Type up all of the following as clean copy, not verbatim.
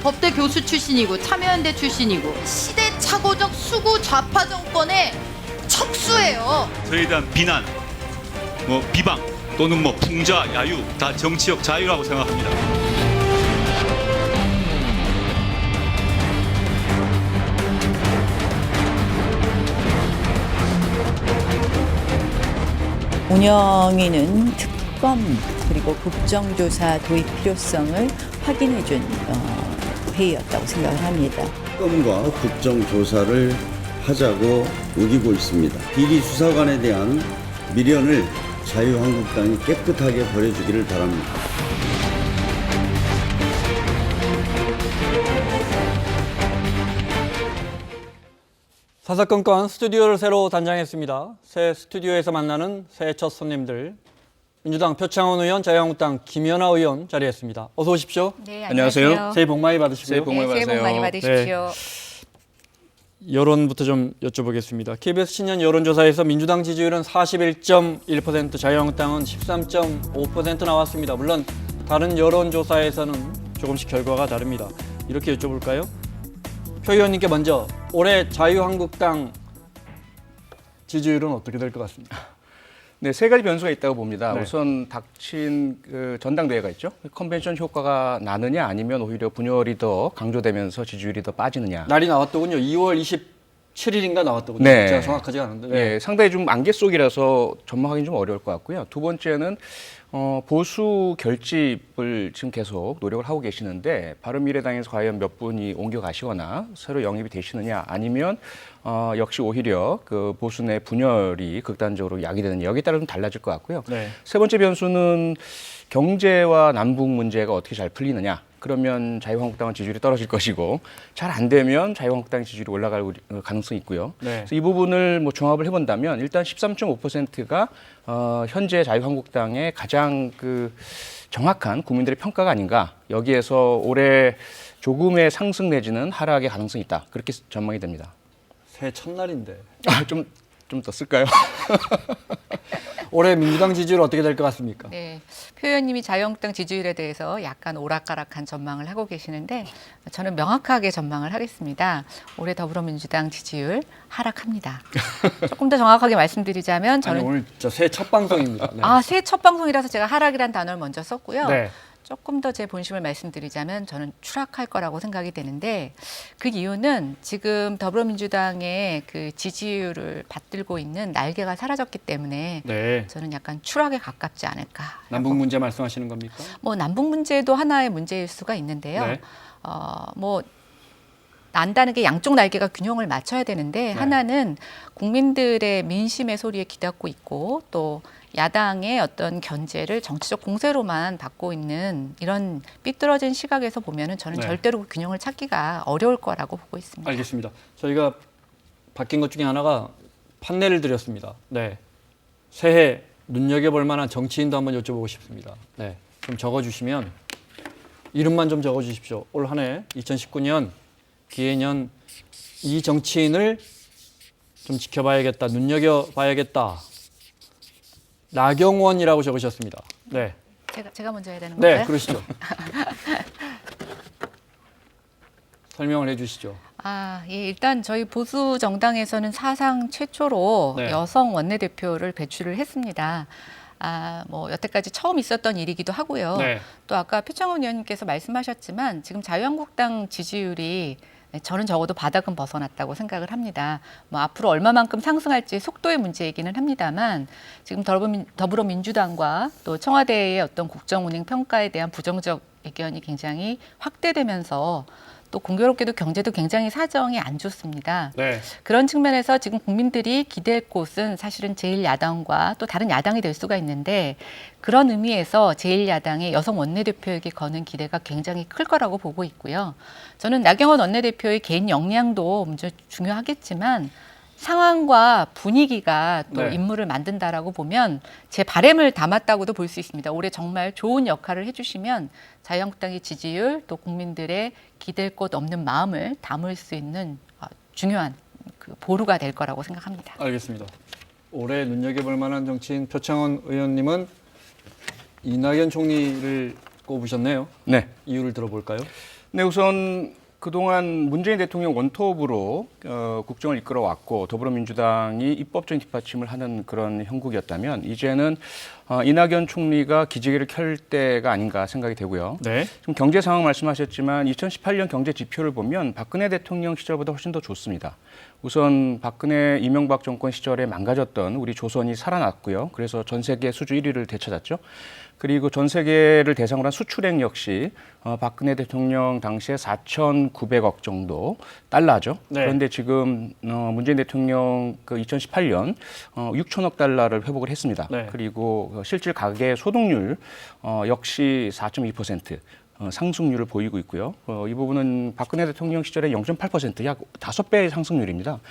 법대 교수 출신이고 참여연대 출신이고 시대착오적 수구 좌파 정권의 척수예요. 저에 대한 비난, 비방 또는 풍자, 야유 다 정치적 자유라고 생각합니다. 운영위는 특검 그리고 국정조사 도입 필요성을 확인해준 회의였다고 생각을 합니다. 특검과 국정조사를 하자고 우기고 있습니다. 비리 수사관에 대한 미련을 자유한국당이 깨끗하게 버려주기를 바랍니다. 사사건건 스튜디오를 새로 단장했습니다. 새 스튜디오에서 만나는 새해 첫 손님들. 민주당 표창원 의원, 자유한국당 김연아 의원 자리했습니다. 어서 오십시오. 네, 안녕하세요. 새해 복 많이 받으시고요. 새해 복 많이 받으십시오. 여론부터 좀 여쭤보겠습니다. KBS 신년 여론조사에서 민주당 지지율은 41.1%, 자유한국당은 13.5% 나왔습니다. 물론 다른 여론조사에서는 조금씩 결과가 다릅니다. 이렇게 여쭤볼까요? 표 의원님께 먼저 올해 자유한국당 지지율은 어떻게 될 것 같습니까? 네, 세 가지 변수가 있다고 봅니다. 네. 우선 닥친 전당대회가 있죠. 컨벤션 효과가 나느냐 아니면 오히려 분열이 더 강조되면서 지지율이 더 빠지느냐. 날이 나왔더군요. 2월 27일인가 나왔더군요. 네. 제가 정확하지 않은데. 네, 상당히 좀 안개 속이라서 전망하기는 좀 어려울 것 같고요. 두 번째는 보수 결집을 지금 계속 노력을 하고 계시는데 바른미래당에서 과연 몇 분이 옮겨가시거나 새로 영입이 되시느냐 아니면 역시 오히려 그 보수 내 분열이 극단적으로 야기되느냐 여기에 따라 좀 달라질 것 같고요. 네. 세 번째 변수는 경제와 남북 문제가 어떻게 잘 풀리느냐. 그러면 자유한국당은 지지율이 떨어질 것이고 잘 안 되면 자유한국당의 지지율이 올라갈 가능성이 있고요. 네. 그래서 이 부분을 종합을 해본다면 일단 13.5%가 현재 자유한국당의 가장 정확한 국민들의 평가가 아닌가. 여기에서 올해 조금의 상승 내지는 하락의 가능성이 있다. 그렇게 전망이 됩니다. 새해 첫날인데. 좀 더 쓸까요? 올해 민주당 지지율 어떻게 될 것 같습니까? 네, 표 의원님이 자유한국당 지지율에 대해서 약간 오락가락한 전망을 하고 계시는데 저는 명확하게 전망을 하겠습니다. 올해 더불어민주당 지지율 하락합니다. 조금 더 정확하게 말씀드리자면 저는 아니, 오늘 진짜 새해 첫 방송입니다. 네. 새해 첫 방송이라서 제가 하락이란 단어를 먼저 썼고요. 네. 조금 더 제 본심을 말씀드리자면 저는 추락할 거라고 생각이 되는데 그 이유는 지금 더불어민주당의 그 지지율을 받들고 있는 날개가 사라졌기 때문에 네. 저는 약간 추락에 가깝지 않을까. 남북 문제 말씀하시는 겁니까? 남북 문제도 하나의 문제일 수가 있는데요. 네. 난다는 게 양쪽 날개가 균형을 맞춰야 되는데 하나는 국민들의 민심의 소리에 귀닫고 있고 또 야당의 어떤 견제를 정치적 공세로만 받고 있는 이런 삐뚤어진 시각에서 보면은 저는 절대로 그 균형을 찾기가 어려울 거라고 보고 있습니다. 알겠습니다. 저희가 바뀐 것 중에 하나가 판넬을 드렸습니다. 네. 새해 눈여겨볼 만한 정치인도 한번 여쭤보고 싶습니다. 네. 좀 적어주시면 이름만 좀 적어주십시오. 올 한 해 2019년 기해년 이 정치인을 좀 지켜봐야겠다, 눈여겨봐야겠다. 나경원이라고 적으셨습니다. 네. 제가 먼저 해야 되는 건가요? 네, 그러시죠. 설명을 해주시죠. 예, 일단 저희 보수 정당에서는 사상 최초로 네. 여성 원내대표를 배출을 했습니다. 여태까지 처음 있었던 일이기도 하고요. 네. 또 아까 표창원 의원님께서 말씀하셨지만 지금 자유한국당 지지율이 저는 적어도 바닥은 벗어났다고 생각을 합니다. 앞으로 얼마만큼 상승할지 속도의 문제이기는 합니다만 지금 더불어민주당과 또 청와대의 어떤 국정운행 평가에 대한 부정적 의견이 굉장히 확대되면서 또 공교롭게도 경제도 굉장히 사정이 안 좋습니다. 네. 그런 측면에서 지금 국민들이 기댈 곳은 사실은 제1야당과 또 다른 야당이 될 수가 있는데 그런 의미에서 제1야당의 여성 원내대표에게 거는 기대가 굉장히 클 거라고 보고 있고요. 저는 나경원 원내대표의 개인 역량도 문제 중요하겠지만 상황과 분위기가 또 네. 인물을 만든다라고 보면 제 바람을 담았다고도 볼 수 있습니다. 올해 정말 좋은 역할을 해주시면 자유한국당의 지지율 또 국민들의 기댈 곳 없는 마음을 담을 수 있는 중요한 보루가 될 거라고 생각합니다. 알겠습니다. 올해 눈여겨볼 만한 정치인 표창원 의원님은 이낙연 총리를 꼽으셨네요. 네. 이유를 들어볼까요? 네, 우선 그동안 문재인 대통령 원톱으로 국정을 이끌어왔고 더불어민주당이 입법적인 뒷받침을 하는 그런 형국이었다면 이제는 이낙연 총리가 기지개를 켤 때가 아닌가 생각이 되고요. 네. 지금 경제 상황 말씀하셨지만 2018년 경제 지표를 보면 박근혜 대통령 시절보다 훨씬 더 좋습니다. 우선 박근혜 이명박 정권 시절에 망가졌던 우리 조선이 살아났고요. 그래서 전 세계 수주 1위를 되찾았죠. 그리고 전 세계를 대상으로 한 수출액 역시 박근혜 대통령 당시에 4,900억 정도 달러죠. 네. 그런데 지금 문재인 대통령 그 2018년 6천억 달러를 회복을 했습니다. 네. 그리고 실질 가계 소득률 역시 4.2%. 상승률을 보이고 있고요. 이 부분은 박근혜 대통령 시절에 0.8%, 약 5배의 상승률입니다.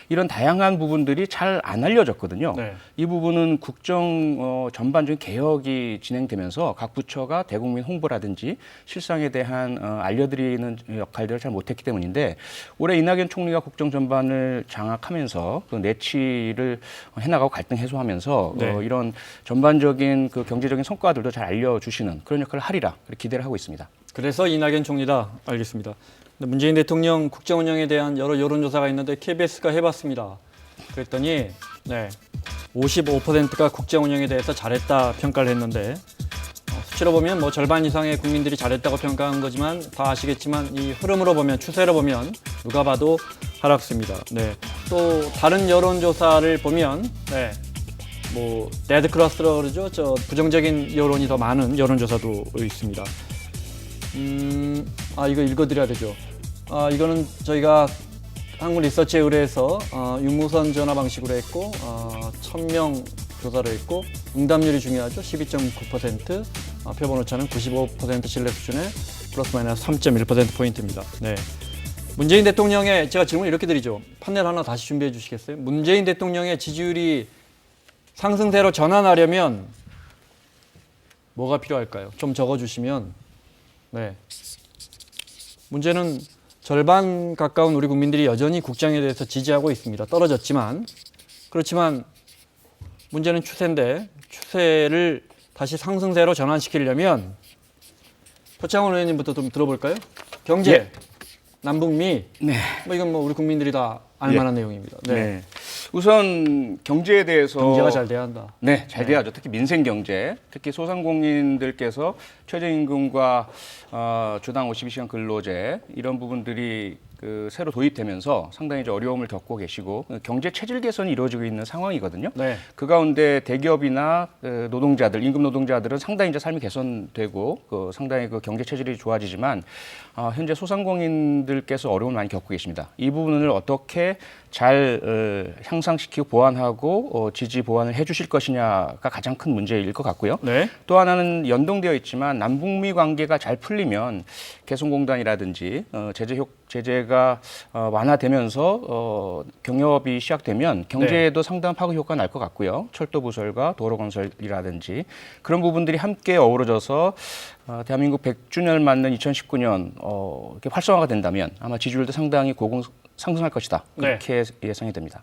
이런 다양한 부분들이 잘 안 알려졌거든요. 네. 이 부분은 국정 전반적인 개혁이 진행되면서 각 부처가 대국민 홍보라든지 실상에 대한 알려드리는 역할들을 잘 못했기 때문인데 올해 이낙연 총리가 국정 전반을 장악하면서 그 내치를 해나가고 갈등 해소하면서 네. 이런 전반적인 그 경제적인 성과들도 잘 알려주시는 그런 역할을 하리라 기대를 하고 있습니다. 그래서 이낙연 총리다. 알겠습니다. 근데 문재인 대통령 국정 운영에 대한 여러 여론조사가 있는데 KBS가 해봤습니다. 그랬더니 55%가 국정 운영에 대해서 잘했다 평가를 했는데 수치로 보면 뭐 절반 이상의 국민들이 잘했다고 평가한 거지만 다 아시겠지만 이 흐름으로 보면 추세로 보면 누가 봐도 하락세입니다. 네. 또 다른 여론조사를 보면 뭐 데드 클러스라고 그러죠. 저 부정적인 여론이 더 많은 여론조사도 있습니다. 이거 읽어드려야 되죠. 이거는 저희가 한국 리서치에 의뢰해서 유무선 전화 방식으로 했고 1000명 조사를 했고 응답률이 중요하죠. 12.9%, 표본 오차는 95% 신뢰 수준의 플러스 마이너스 3.1%포인트입니다. 네. 문재인 대통령의 제가 질문을 이렇게 드리죠. 판넬 하나 다시 준비해 주시겠어요? 문재인 대통령의 지지율이 상승세로 전환하려면 뭐가 필요할까요? 좀 적어주시면. 네. 문제는 절반 가까운 우리 국민들이 여전히 국정에 대해서 지지하고 있습니다. 떨어졌지만. 그렇지만 문제는 추세인데 추세를 다시 상승세로 전환시키려면 표창원 의원님부터 좀 들어볼까요? 경제, 예. 남북미, 네. 이건 뭐 우리 국민들이 다 알만한 내용입니다. 네. 우선 경제에 대해서 경제가 잘 돼야 한다. 네, 잘 돼야죠. 특히 민생 경제, 특히 소상공인들께서 최저임금과 주당 52시간 근로제 이런 부분들이 새로 도입되면서 상당히 어려움을 겪고 계시고 경제 체질 개선이 이루어지고 있는 상황이거든요. 네. 그 가운데 대기업이나 노동자들, 임금 노동자들은 상당히 이제 삶이 개선되고 상당히 경제 체질이 좋아지지만 현재 소상공인들께서 어려움을 많이 겪고 계십니다. 이 부분을 어떻게 잘 향상시키고 보완하고 지지 보완을 해주실 것이냐가 가장 큰 문제일 것 같고요. 네. 또 하나는 연동되어 있지만 남북미 관계가 잘 풀리면 개성공단이라든지 제재가 완화되면서 경협이 시작되면 경제에도 상당한 파급 효과가 날 것 같고요. 철도 부설과 도로 건설이라든지 그런 부분들이 함께 어우러져서 대한민국 100주년을 맞는 2019년 이렇게 활성화가 된다면 아마 지지율도 상당히 상승할 것이다. 그렇게 예상이 됩니다.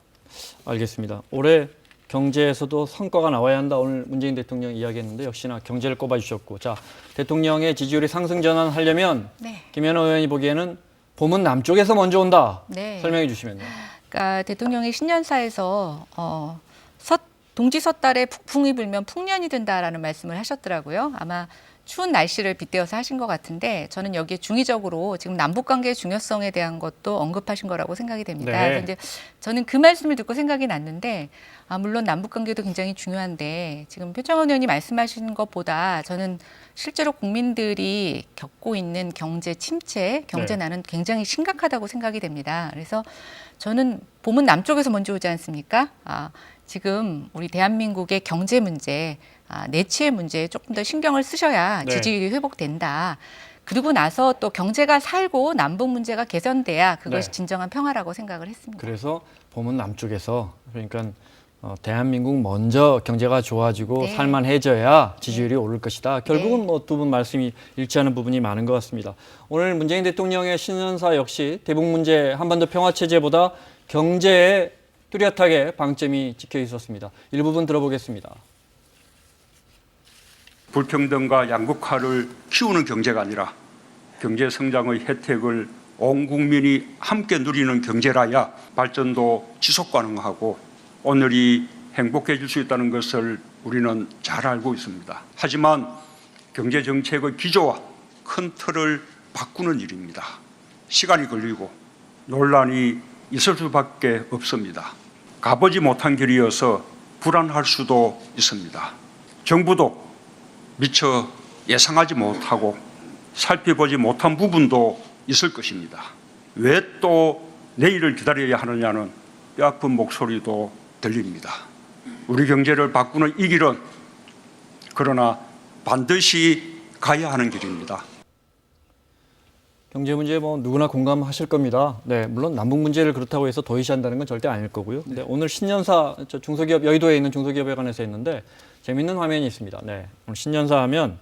알겠습니다. 올해 경제에서도 성과가 나와야 한다. 오늘 문재인 대통령 이야기했는데 역시나 경제를 꼽아주셨고, 자 대통령의 지지율이 상승 전환하려면 김연아 의원이 보기에는 봄은 남쪽에서 먼저 온다. 설명해 주시면요. 그러니까 대통령이 신년사에서 동지 섣달에 북풍이 불면 풍년이 든다라는 말씀을 하셨더라고요. 아마 추운 날씨를 빗대어서 하신 것 같은데 저는 여기에 중의적으로 지금 남북관계의 중요성에 대한 것도 언급하신 거라고 생각이 됩니다. 네. 그래서 이제 저는 그 말씀을 듣고 생각이 났는데 물론 남북관계도 굉장히 중요한데 지금 표창원 의원이 말씀하신 것보다 저는 실제로 국민들이 겪고 있는 경제 침체, 경제난은 굉장히 심각하다고 생각이 됩니다. 그래서 저는 봄은 남쪽에서 먼저 오지 않습니까? 지금 우리 대한민국의 경제 문제, 내치의 문제에 조금 더 신경을 쓰셔야 지지율이 회복된다. 그리고 나서 또 경제가 살고 남북 문제가 개선돼야 그것이 진정한 평화라고 생각을 했습니다. 그래서 봄은 남쪽에서, 그러니까 대한민국 먼저 경제가 좋아지고 살만해져야 지지율이 오를 것이다. 결국은 뭐 두 분 말씀이 일치하는 부분이 많은 것 같습니다. 오늘 문재인 대통령의 신년사 역시 대북 문제, 한반도 평화 체제보다 경제에 뚜렷하게 방점이 찍혀 있었습니다. 일부분 들어보겠습니다. 불평등과 양극화를 키우는 경제가 아니라 경제 성장의 혜택을 온 국민이 함께 누리는 경제라야 발전도 지속 가능하고 오늘이 행복해질 수 있다는 것을 우리는 잘 알고 있습니다. 하지만 경제 정책의 기조와 큰 틀을 바꾸는 일입니다. 시간이 걸리고 논란이 있을 수밖에 없습니다. 가보지 못한 길이어서 불안할 수도 있습니다. 정부도 미처 예상하지 못하고 살펴보지 못한 부분도 있을 것입니다. 왜 또 내일을 기다려야 하느냐는 뼈아픈 목소리도 들립니다. 우리 경제를 바꾸는 이 길은 그러나 반드시 가야 하는 길입니다. 경제 문제 뭐 누구나 공감하실 겁니다. 네, 물론 남북 문제를 그렇다고 해서 도외시한다는 건 절대 아닐 거고요. 근데 오늘 신년사 중소기업 여의도에 있는 중소기업에 관해서 했는데 재밌는 화면이 있습니다. 네, 오늘 신년사 하면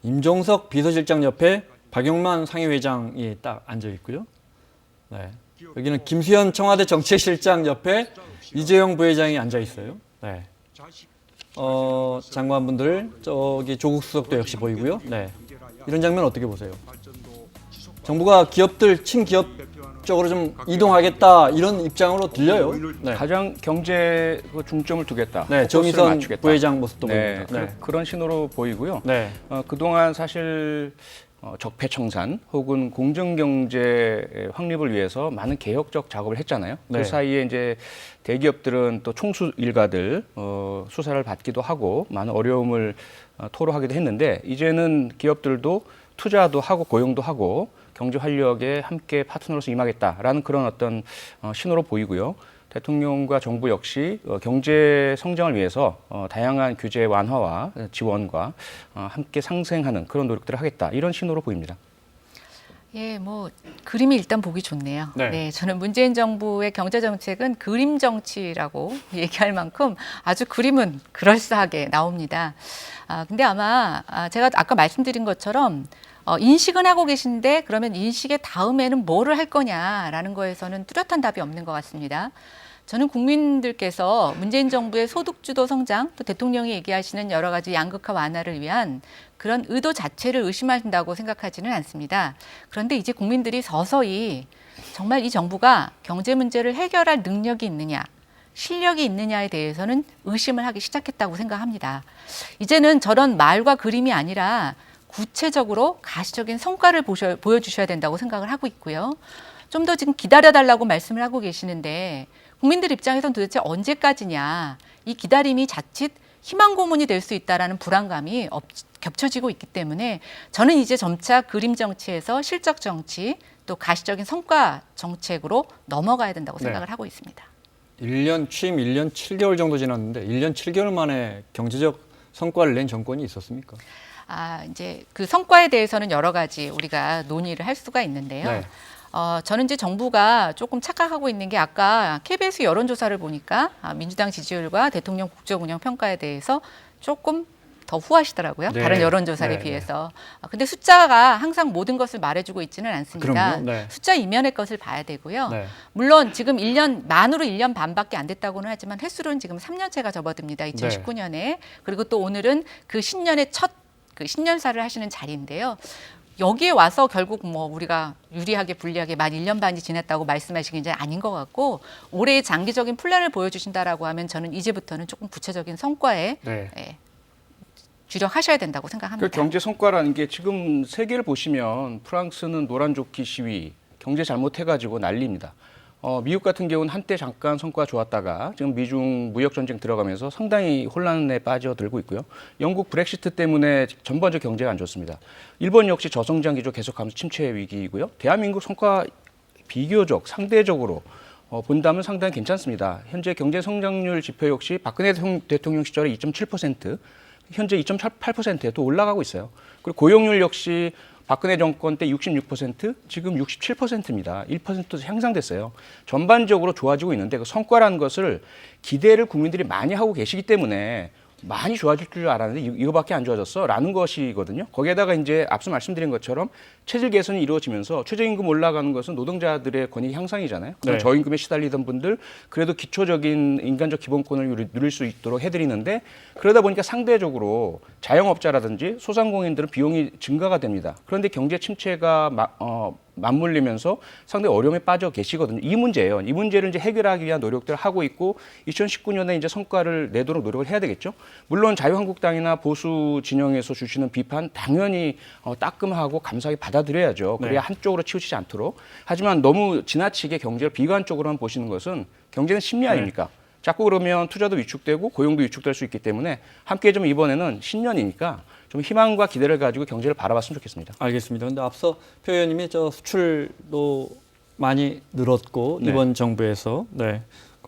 임종석 비서실장 옆에 박용만 상임회장이 딱 앉아 있고요. 네, 여기는 김수현 청와대 정책실장 옆에 이재용 부회장이 앉아 있어요. 네. 장관분들 저기 조국 수석도 역시 보이고요. 네. 이런 장면 어떻게 보세요? 정부가 기업들 친기업 쪽으로 좀 이동하겠다 이런 입장으로 들려요. 네. 가장 경제 중점을 두겠다. 네, 정의선 부회장 모습도 네, 보입니다. 네. 그런 신호로 보이고요. 네. 그동안 사실 적폐청산 혹은 공정경제 확립을 위해서 많은 개혁적 작업을 했잖아요. 네. 그 사이에 이제 대기업들은 또 총수 일가들 수사를 받기도 하고 많은 어려움을 토로하기도 했는데 이제는 기업들도 투자도 하고 고용도 하고 경제 활력에 함께 파트너로서 임하겠다라는 그런 어떤 신호로 보이고요. 대통령과 정부 역시 경제 성장을 위해서 다양한 규제 완화와 지원과 함께 상생하는 그런 노력들을 하겠다 이런 신호로 보입니다. 예, 뭐 그림이 일단 보기 좋네요. 네. 네, 저는 문재인 정부의 경제 정책은 그림 정치라고 얘기할 만큼 아주 그림은 그럴싸하게 나옵니다. 근데 아마 제가 아까 말씀드린 것처럼 인식은 하고 계신데 그러면 인식의 다음에는 뭐를 할 거냐라는 거에서는 뚜렷한 답이 없는 것 같습니다. 저는 국민들께서 문재인 정부의 소득주도 성장, 또 대통령이 얘기하시는 여러 가지 양극화 완화를 위한 그런 의도 자체를 의심한다고 생각하지는 않습니다. 그런데 이제 국민들이 서서히 정말 이 정부가 경제 문제를 해결할 능력이 있느냐, 실력이 있느냐에 대해서는 의심을 하기 시작했다고 생각합니다. 이제는 저런 말과 그림이 아니라 구체적으로 가시적인 성과를 보여주셔야 된다고 생각을 하고 있고요. 좀 더 지금 기다려달라고 말씀을 하고 계시는데 국민들 입장에서는 도대체 언제까지냐, 이 기다림이 자칫 희망 고문이 될 수 있다라는 불안감이 겹쳐지고 있기 때문에 저는 이제 점차 그림 정치에서 실적 정치 또 가시적인 성과 정책으로 넘어가야 된다고 생각을 하고 있습니다. 1년 취임 1년 7개월 정도 지났는데 1년 7개월 만에 경제적 성과를 낸 정권이 있었습니까? 이제 그 성과에 대해서는 여러 가지 우리가 논의를 할 수가 있는데요. 네. 저는 이제 정부가 조금 착각하고 있는 게 아까 KBS 여론조사를 보니까 민주당 지지율과 대통령 국정 운영 평가에 대해서 조금 더 후하시더라고요. 네. 다른 여론조사에 네. 비해서. 근데 숫자가 항상 모든 것을 말해주고 있지는 않습니다. 그럼요. 네. 숫자 이면의 것을 봐야 되고요. 네. 물론 지금 만으로 1년 반밖에 안 됐다고는 하지만 횟수로는 지금 3년째가 접어듭니다. 2019년에. 그리고 또 오늘은 그 신년의 그 신년사를 하시는 자리인데요. 여기에 와서 결국 뭐 우리가 유리하게 불리하게 만 1년 반이 지났다고 말씀하시긴 이제 아닌 것 같고 올해의 장기적인 플랜을 보여주신다라고 하면 저는 이제부터는 조금 구체적인 성과에 주력하셔야 된다고 생각합니다. 그 경제 성과라는 게 지금 세계를 보시면 프랑스는 노란조끼 시위, 경제 잘못해가지고 난리입니다. 미국 같은 경우는 한때 잠깐 성과가 좋았다가 지금 미중 무역 전쟁 들어가면서 상당히 혼란에 빠져들고 있고요. 영국 브렉시트 때문에 전반적 경제가 안 좋습니다. 일본 역시 저성장 기조 계속하면서 침체 위기이고요. 대한민국 성과 비교적 상대적으로 본다면 상당히 괜찮습니다. 현재 경제 성장률 지표 역시 박근혜 대통령 시절에 2.7%, 현재 2.8%에 또 올라가고 있어요. 그리고 고용률 역시 박근혜 정권 때 66%, 지금 67%입니다. 1%도 향상됐어요. 전반적으로 좋아지고 있는데 그 성과라는 것을 기대를 국민들이 많이 하고 계시기 때문에 많이 좋아질 줄 알았는데 이거밖에 안 좋아졌어라는 것이거든요. 거기에다가 이제 앞서 말씀드린 것처럼 체질 개선이 이루어지면서 최저임금 올라가는 것은 노동자들의 권익 향상이잖아요. 네. 저임금에 시달리던 분들 그래도 기초적인 인간적 기본권을 누릴 수 있도록 해드리는데 그러다 보니까 상대적으로 자영업자라든지 소상공인들은 비용이 증가가 됩니다. 그런데 경제 침체가 맞물리면서 상당히 어려움에 빠져 계시거든요. 이 문제예요. 이 문제를 이제 해결하기 위한 노력들을 하고 있고 2019년에 이제 성과를 내도록 노력을 해야 되겠죠. 물론 자유한국당이나 보수 진영에서 주시는 비판 당연히 따끔하고 감사하게 받아들여야죠. 그래야 네. 한쪽으로 치우치지 않도록. 하지만 너무 지나치게 경제를 비관적으로만 보시는 것은 경제는 심리 아닙니까? 자꾸 그러면 투자도 위축되고 고용도 위축될 수 있기 때문에 함께 좀 이번에는 신년이니까 좀 희망과 기대를 가지고 경제를 바라봤으면 좋겠습니다. 알겠습니다. 근데 앞서 표 의원님이 저 수출도 많이 늘었고 네. 이번 정부에서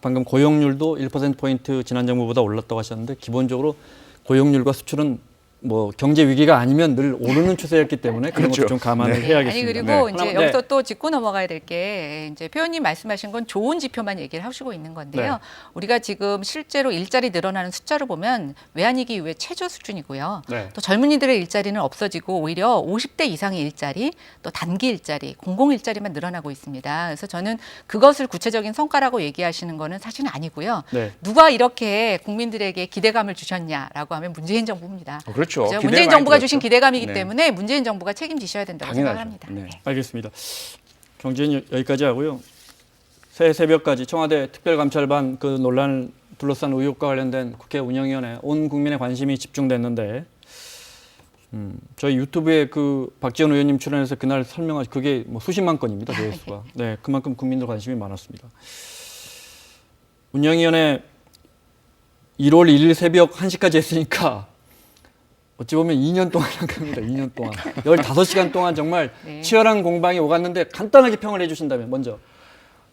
방금 고용률도 1%포인트 지난 정부보다 올랐다고 하셨는데 기본적으로 고용률과 수출은 뭐 경제 위기가 아니면 늘 오르는 추세였기 때문에 그런 그렇죠. 것도 좀 감안을 해야겠습니다. 아니 그리고 이제 네. 여기서 또 짚고 넘어가야 될 게 이제 표현님 말씀하신 건 좋은 지표만 얘기를 하시고 있는 건데요. 네. 우리가 지금 실제로 일자리 늘어나는 숫자로 보면 외환위기 이후에 최저 수준이고요. 네. 또 젊은이들의 일자리는 없어지고 오히려 50대 이상의 일자리, 또 단기 일자리, 공공 일자리만 늘어나고 있습니다. 그래서 저는 그것을 구체적인 성과라고 얘기하시는 거는 사실은 아니고요. 네. 누가 이렇게 국민들에게 기대감을 주셨냐라고 하면 문재인 정부입니다. 그렇죠. 그죠? 기대를 문재인 많이 정부가 들었죠. 주신 기대감이기 네. 때문에 문재인 정부가 책임지셔야 된다고 당연하죠. 생각합니다. 네. 알겠습니다. 경제는 여기까지 하고요. 새해 새벽까지 청와대 특별감찰반 그 논란을 둘러싼 의혹과 관련된 국회 운영위원회 온 국민의 관심이 집중됐는데 저희 유튜브에 그 박지원 의원님 출연해서 그날 설명하신 그게 뭐 수십만 건입니다. 조회수가. 네, 그만큼 국민들 관심이 많았습니다. 운영위원회 1월 1일 새벽 1시까지 했으니까 어찌 보면 2년 동안 한 겁니다. 2년 동안. 15시간 동안 정말 네. 치열한 공방이 오갔는데 간단하게 평을 해주신다면 먼저.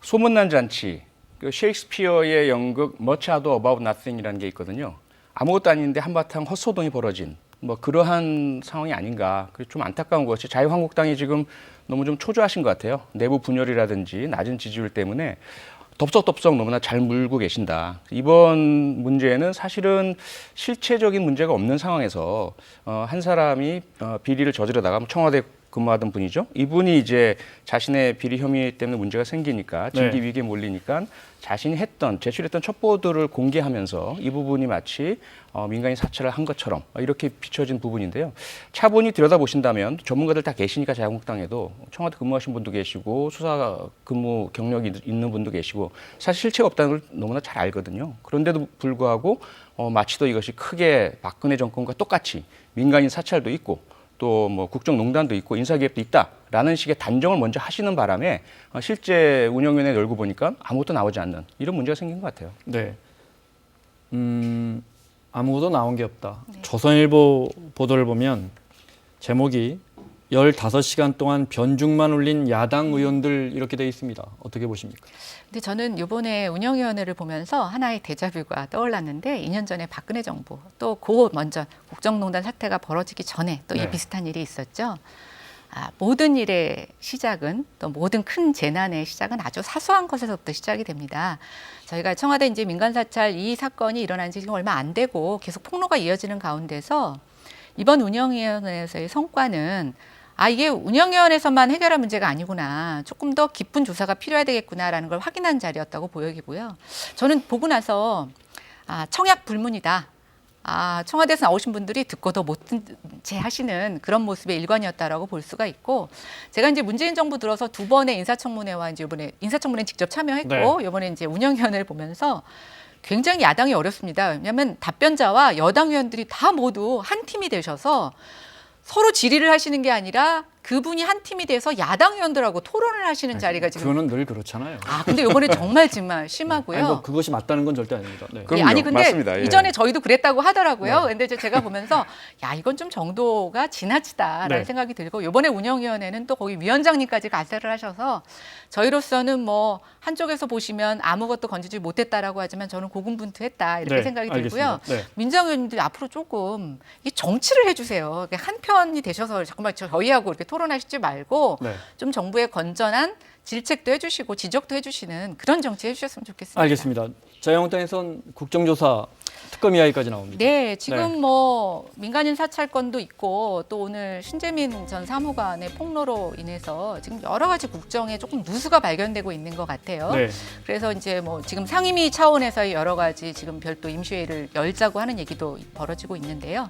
소문난 잔치, 그 셰익스피어의 연극 Much Ado About Nothing이라는 게 있거든요. 아무것도 아닌데 한바탕 헛소동이 벌어진 뭐 그러한 상황이 아닌가. 좀 안타까운 것이 자유한국당이 지금 너무 좀 초조하신 것 같아요. 내부 분열이라든지 낮은 지지율 때문에 덥석덥석 너무나 잘 물고 계신다. 이번 문제는 사실은 실체적인 문제가 없는 상황에서 한 사람이 비리를 저지르다가 청와대 근무하던 분이죠. 이분이 이제 자신의 비리 혐의 때문에 문제가 생기니까 징계 위기에 몰리니까 자신이 제출했던 첩보들을 공개하면서 이 부분이 마치 민간인 사찰을 한 것처럼 이렇게 비춰진 부분인데요. 차분히 들여다보신다면 전문가들 다 계시니까 자유한국당에도 청와대 근무하신 분도 계시고 수사 근무 경력이 있는 분도 계시고 사실 실체가 없다는 걸 너무나 잘 알거든요. 그런데도 불구하고 마치도 이것이 크게 박근혜 정권과 똑같이 민간인 사찰도 있고 또 뭐 국정농단도 있고 인사개입도 있다라는 식의 단정을 먼저 하시는 바람에 실제 운영위원회 열고 보니까 아무것도 나오지 않는 이런 문제가 생긴 것 같아요. 네. 아무것도 나온 게 없다. 조선일보 보도를 보면 제목이 15시간 동안 변죽만 울린 야당 의원들 이렇게 돼 있습니다. 어떻게 보십니까? 근데 저는 이번에 운영위원회를 보면서 하나의 데자뷰가 떠올랐는데 2년 전에 박근혜 정부 또 그 먼저 국정농단 사태가 벌어지기 전에 또 이 비슷한 일이 있었죠. 모든 일의 시작은 또 모든 큰 재난의 시작은 아주 사소한 것에서부터 시작이 됩니다. 저희가 청와대 이제 민간 사찰 이 사건이 일어난 지 지금 얼마 안 되고 계속 폭로가 이어지는 가운데서 이번 운영위원회에서의 성과는 이게 운영위원회에서만 해결할 문제가 아니구나. 조금 더 깊은 조사가 필요해야 되겠구나라는 걸 확인한 자리였다고 보여지고요. 저는 보고 나서 청약 불문이다. 청와대에서 나오신 분들이 듣고도 못 든 채 하시는 그런 모습의 일관이었다라고 볼 수가 있고 제가 이제 문재인 정부 들어서 2번의 인사청문회와 이제 이번에 인사청문회 직접 참여했고 이번에 이제 운영위원회를 보면서 굉장히 야당이 어렵습니다. 왜냐하면 답변자와 여당 의원들이 다 모두 한 팀이 되셔서 서로 질의를 하시는 게 아니라 그분이 한 팀이 돼서 야당 의원들하고 토론을 하시는 자리가 지금. 그거는 늘 그렇잖아요. 근데 이번에 정말 심하고요. 아니, 뭐 그것이 맞다는 건 절대 아닙니다. 네. 그럼요. 아니 근데 맞습니다. 예. 이전에 저희도 그랬다고 하더라고요. 근데 제가 보면서 이건 좀 정도가 지나치다라는 생각이 들고 이번에 운영위원회는 또 거기 위원장님까지 가세를 하셔서 저희로서는 뭐 한쪽에서 보시면 아무것도 건지지 못했다라고 하지만 저는 고군분투했다 이렇게 생각이 들고요. 민정위원님들이 앞으로 조금 이 정치를 해주세요. 한 편이 되셔서 정말 저희하고 이렇게 토론하시지 말고 좀 정부의 건전한 질책도 해주시고 지적도 해주시는 그런 정치 해주셨으면 좋겠습니다. 알겠습니다. 자유한국당에선 국정조사 특검 이야기까지 나옵니다. 네, 지금 네. 뭐 민간인 사찰건도 있고 또 오늘 신재민 전 사무관의 폭로로 인해서 지금 여러 가지 국정에 조금 누수가 발견되고 있는 것 같아요. 네. 그래서 이제 뭐 지금 상임위 차원에서의 여러 가지 지금 별도 임시회의를 열자고 하는 얘기도 벌어지고 있는데요.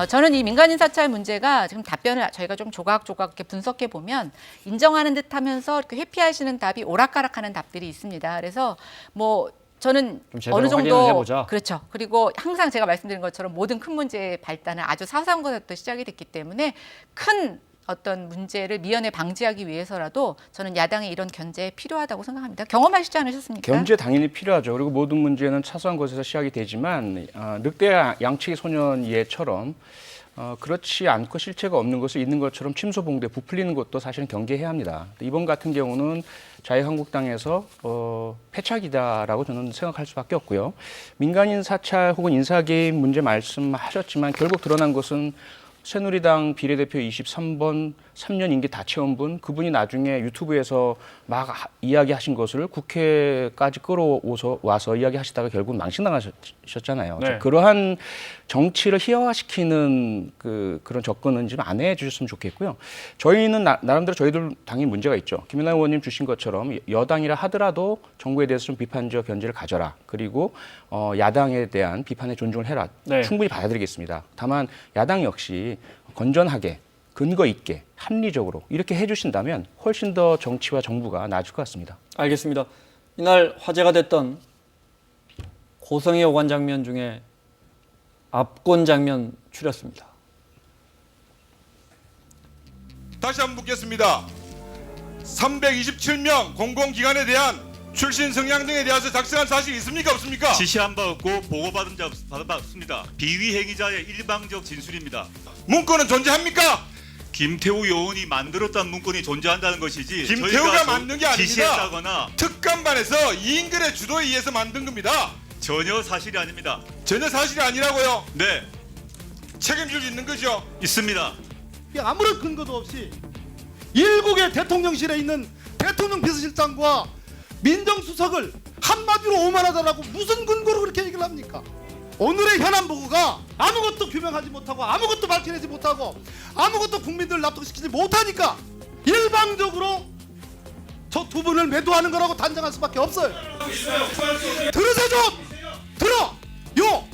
저는 이 민간인 사찰 문제가 지금 답변을 저희가 좀 조각조각 이렇게 분석해 보면 인정하는 듯하면서 이렇게 회피하시는 답이 오락가락하는 답들이 있습니다. 그래서 뭐 저는 좀 제대로 어느 확인을 정도 해보자. 그렇죠. 그리고 항상 제가 말씀드린 것처럼 모든 큰 문제의 발단은 아주 사소한 것부터 시작이 됐기 때문에 큰 어떤 문제를 미연에 방지하기 위해서라도 저는 야당의 이런 견제 필요하다고 생각합니다. 경험하시지 않으셨습니까? 견제 당연히 필요하죠. 그리고 모든 문제는 사소한 것에서 시작이 되지만 늑대 양치기 소년 예처럼 그렇지 않고 실체가 없는 것을 있는 것처럼 침소봉대 부풀리는 것도 사실은 경계해야 합니다. 이번 같은 경우는 자유한국당에서 패착이다라고 저는 생각할 수밖에 없고요. 민간인 사찰 혹은 인사개입 문제 말씀하셨지만 결국 드러난 것은 새누리당 비례대표 23번 3년 임기 다 채운 분, 그분이 나중에 유튜브에서 막 이야기하신 것을 국회까지 끌어와서 이야기하시다가 결국 망신당하셨잖아요. 네. 그러한 정치를 희화화시키는 그런 접근은 좀 안 해주셨으면 좋겠고요. 저희는 나름대로 저희들 당연히 문제가 있죠. 김연아 의원님 주신 것처럼 여당이라 하더라도 정부에 대해서 좀 비판적 견제를 가져라. 그리고 야당에 대한 비판에 존중을 해라. 네. 충분히 받아들이겠습니다. 다만 야당 역시 건전하게 근거 있게 합리적으로 이렇게 해주신다면 훨씬 더 정치와 정부가 나아질 것 같습니다. 알겠습니다. 이날 화제가 됐던 고성의 오간 장면 중에 압권 장면 추렸습니다. 다시 한번 묻겠습니다. 327명 공공기관에 대한 출신 성향 등에 대해서 작성한 사실이 있습니까 없습니까? 지시한 바 없고 보고받은 바 없습니다. 비위 행위자의 일방적 진술입니다. 문건은 존재합니까? 김태우 요원이 만들었다는 문건이 존재한다는 것이지 김태우가 저희가 만든 게 아닙니다. 지시했다거나 특감반에서 이인근의 주도에 의해서 만든 겁니다. 전혀 사실이 아닙니다. 전혀 사실이 아니라고요. 네, 책임질 수 있는 거죠. 있습니다. 아무런 근거도 없이 일국의 대통령실에 있는 대통령 비서실장과 민정수석을 한마디로 오만하다라고 무슨 근거로 그렇게 얘기를 합니까? 오늘의 현안 보고가 아무것도 규명하지 못하고 아무것도 밝혀내지 못하고 아무것도 국민들을 납득시키지 못하니까 일방적으로 저 두 분을 매도하는 거라고 단정할 수밖에 없어요. 들으세요 좀! 들어! 요!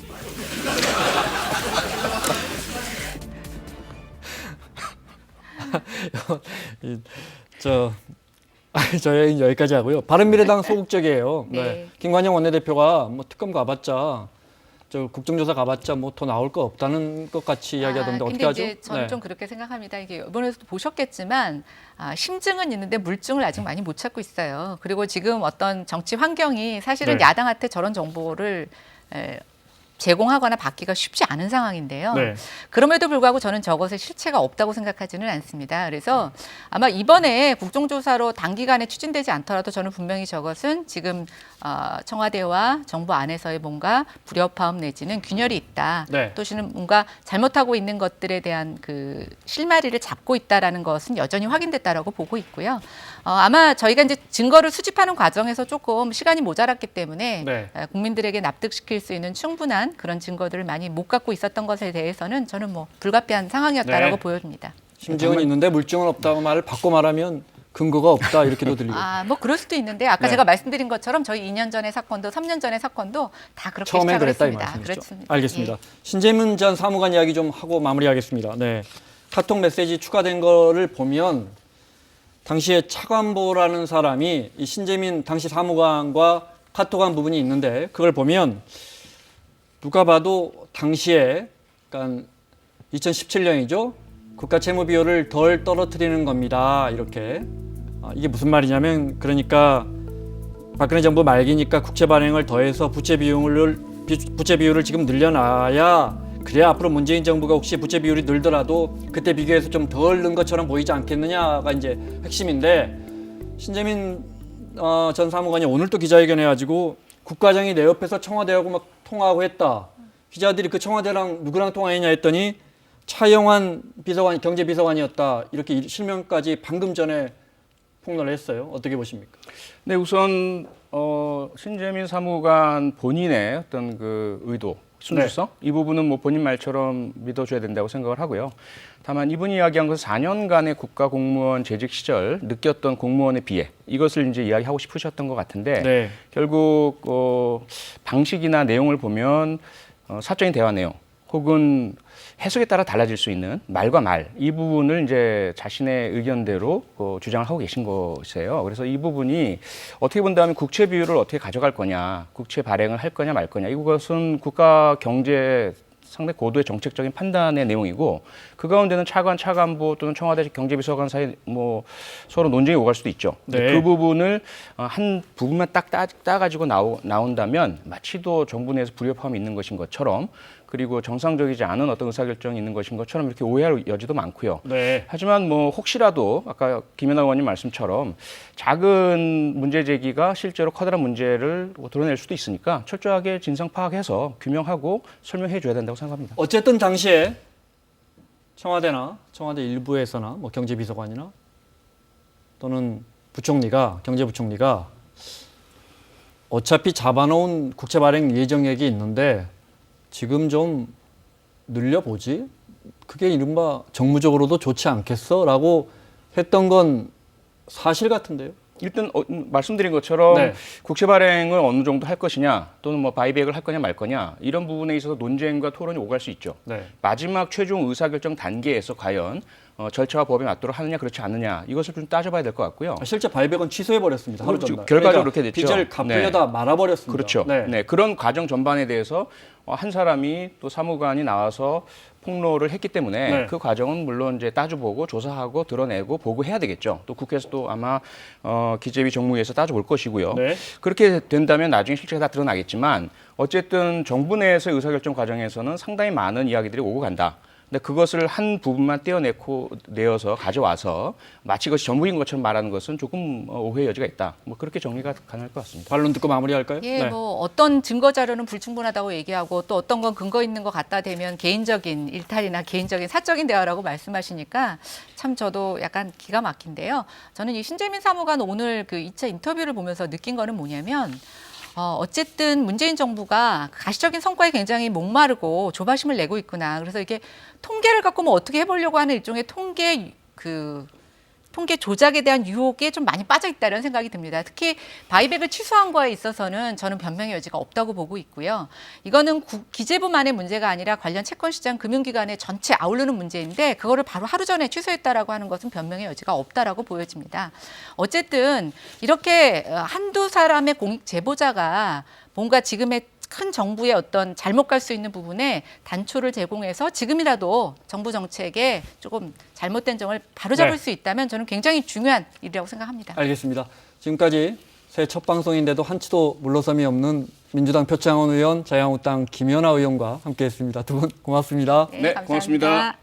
저희 여기까지 하고요. 바른미래당 소극적이에요. 네. 네. 김관영 원내대표가 뭐 특검 가봤자, 저 국정조사 가봤자 뭐 더 나올 거 없다는 것 같이 이야기하던데 어떻게 근데 하죠? 이제 저는 좀 그렇게 생각합니다. 이게 이번에도 보셨겠지만 심증은 있는데 물증을 아직 많이 못 찾고 있어요. 그리고 지금 어떤 정치 환경이 사실은 네. 야당한테 저런 정보를 제공하거나 받기가 쉽지 않은 상황인데요. 네. 그럼에도 불구하고 저는 저것에 실체가 없다고 생각하지는 않습니다. 그래서 아마 이번에 국정조사로 단기간에 추진되지 않더라도 저는 분명히 저것은 지금 청와대와 정부 안에서의 뭔가 불협화음 내지는 균열이 있다. 네. 또는 뭔가 잘못하고 있는 것들에 대한 그 실마리를 잡고 있다라는 것은 여전히 확인됐다라고 보고 있고요. 아마 저희가 이제 증거를 수집하는 과정에서 조금 시간이 모자랐기 때문에 네. 국민들에게 납득시킬 수 있는 충분한 그런 증거들을 많이 못 갖고 있었던 것에 대해서는 저는 뭐 불가피한 상황이었다라고 네. 보여집니다. 심증은 있는데 물증은 없다고 말을 바꿔 말하면 근거가 없다 이렇게도 들리고. 뭐 그럴 수도 있는데 아까 네. 제가 말씀드린 것처럼 저희 2년 전의 사건도 3년 전의 사건도 다 그렇게 처음엔 시작을 그랬다 이 했습니다. 말씀이시죠? 그렇습니다. 알겠습니다. 예. 신재민 전 사무관 이야기 좀 하고 마무리하겠습니다. 네, 카톡 메시지 추가된 거를 보면 당시에 차관보라는 사람이 이 신재민 당시 사무관과 카톡한 부분이 있는데 그걸 보면 누가 봐도 당시에 그러니까 2017년이죠. 국가 채무 비율을 덜 떨어뜨리는 겁니다. 이렇게 이게 무슨 말이냐면 그러니까 박근혜 정부 말기니까 국채 발행을 더해서 부채 비율을 지금 늘려놔야 그래야 앞으로 문재인 정부가 혹시 부채 비율이 늘더라도 그때 비교해서 좀 덜 는 것처럼 보이지 않겠느냐가 이제 핵심인데 신재민 전 사무관이 오늘 또 기자회견해가지고 국과장이 내 옆에서 청와대하고 막 통화하고 했다. 기자들이 그 청와대랑 누구랑 통화했냐 했더니 차영환 비서관, 경제비서관이었다. 이렇게 실명까지 방금 전에 폭로를 했어요. 어떻게 보십니까? 네, 우선 신재민 사무관 본인의 어떤 그 의도 순수성 이 부분은 뭐 본인 말처럼 믿어줘야 된다고 생각을 하고요. 다만 이분이 이야기한 것은 4년간의 국가 공무원 재직 시절 느꼈던 공무원의 비애 이것을 이제 이야기하고 싶으셨던 것 같은데 네. 결국 방식이나 내용을 보면 사적인 대화 내용 혹은 해석에 따라 달라질 수 있는 말과 말 이 부분을 이제 자신의 의견대로 주장을 하고 계신 것이에요. 그래서 이 부분이 어떻게 본다면 국채 비율을 어떻게 가져갈 거냐, 국채 발행을 할 거냐 말 거냐 이것은 국가 경제 상당히 고도의 정책적인 판단의 내용이고 그 가운데는 차관, 차관보 또는 청와대 경제비서관 사이 뭐 서로 논쟁이 오갈 수도 있죠. 네. 그 부분을 한 부분만 딱 따가지고 나온다면 마치도 정부 내에서 불협화음이 있는 것인 것처럼 그리고 정상적이지 않은 어떤 의사결정이 있는 것인 것처럼 이렇게 오해할 여지도 많고요. 네. 하지만 뭐 혹시라도 아까 김연아 의원님 말씀처럼 작은 문제 제기가 실제로 커다란 문제를 드러낼 수도 있으니까 철저하게 진상 파악해서 규명하고 설명해 줘야 된다고 생각합니다. 어쨌든 당시에 청와대나 청와대 일부에서나 뭐 경제비서관이나 또는 부총리가 경제부총리가 어차피 잡아놓은 국채 발행 예정액이 있는데 지금 좀 늘려보지? 그게 이른바 정무적으로도 좋지 않겠어? 라고 했던 건 사실 같은데요. 일단 말씀드린 것처럼 네. 국채 발행을 어느 정도 할 것이냐 또는 뭐 바이백을 할 거냐 말 거냐 이런 부분에 있어서 논쟁과 토론이 오갈 수 있죠. 네. 마지막 최종 의사결정 단계에서 과연 절차와 법에 맞도록 하느냐 그렇지 않느냐 이것을 좀 따져봐야 될 것 같고요. 실제 바이백은 취소해버렸습니다. 하루 전날. 결과적으로 그렇게 됐죠. 빚을 갚으려다 말아버렸습니다. 그렇죠. 네. 네, 그런 과정 전반에 대해서 한 사람이 또 사무관이 나와서 폭로를 했기 때문에 네. 그 과정은 물론 이제 따져보고 조사하고 드러내고 보고해야 되겠죠. 또 국회에서도 아마 기재위 정무위에서 따져볼 것이고요. 네. 그렇게 된다면 나중에 실체가 다 드러나겠지만 어쨌든 정부 내에서 의사결정 과정에서는 상당히 많은 이야기들이 오고 간다. 근데 그것을 한 부분만 내어서 가져와서 마치 그것이 전부인 것처럼 말하는 것은 조금 오해의 여지가 있다. 뭐 그렇게 정리가 가능할 것 같습니다. 반론 듣고 마무리할까요? 예, 네. 뭐 어떤 증거 자료는 불충분하다고 얘기하고 또 어떤 건 근거 있는 것 같다 되면 개인적인 일탈이나 개인적인 사적인 대화라고 말씀하시니까 참 저도 약간 기가 막힌데요. 저는 이 신재민 사무관 오늘 그 2차 인터뷰를 보면서 느낀 거는 뭐냐면 어쨌든 문재인 정부가 가시적인 성과에 굉장히 목마르고 조바심을 내고 있구나. 그래서 이게 통계를 갖고 뭐 어떻게 해보려고 하는 일종의 통계 조작에 대한 유혹에 좀 많이 빠져 있다는 생각이 듭니다. 특히 바이백을 취소한 거에 있어서는 저는 변명의 여지가 없다고 보고 있고요. 이거는 기재부만의 문제가 아니라 관련 채권시장 금융기관의 전체 아우르는 문제인데 그거를 바로 하루 전에 취소했다라고 하는 것은 변명의 여지가 없다라고 보여집니다. 어쨌든 이렇게 한두 사람의 공익 제보자가 뭔가 지금의 큰 정부의 어떤 잘못 갈 수 있는 부분에 단초를 제공해서 지금이라도 정부 정책에 조금 잘못된 점을 바로잡을 네. 수 있다면 저는 굉장히 중요한 일이라고 생각합니다. 알겠습니다. 지금까지 새해 첫 방송인데도 한치도 물러섬이 없는 민주당 표창원 의원, 자유한국당 김연아 의원과 함께했습니다. 두 분 고맙습니다. 네, 고맙습니다.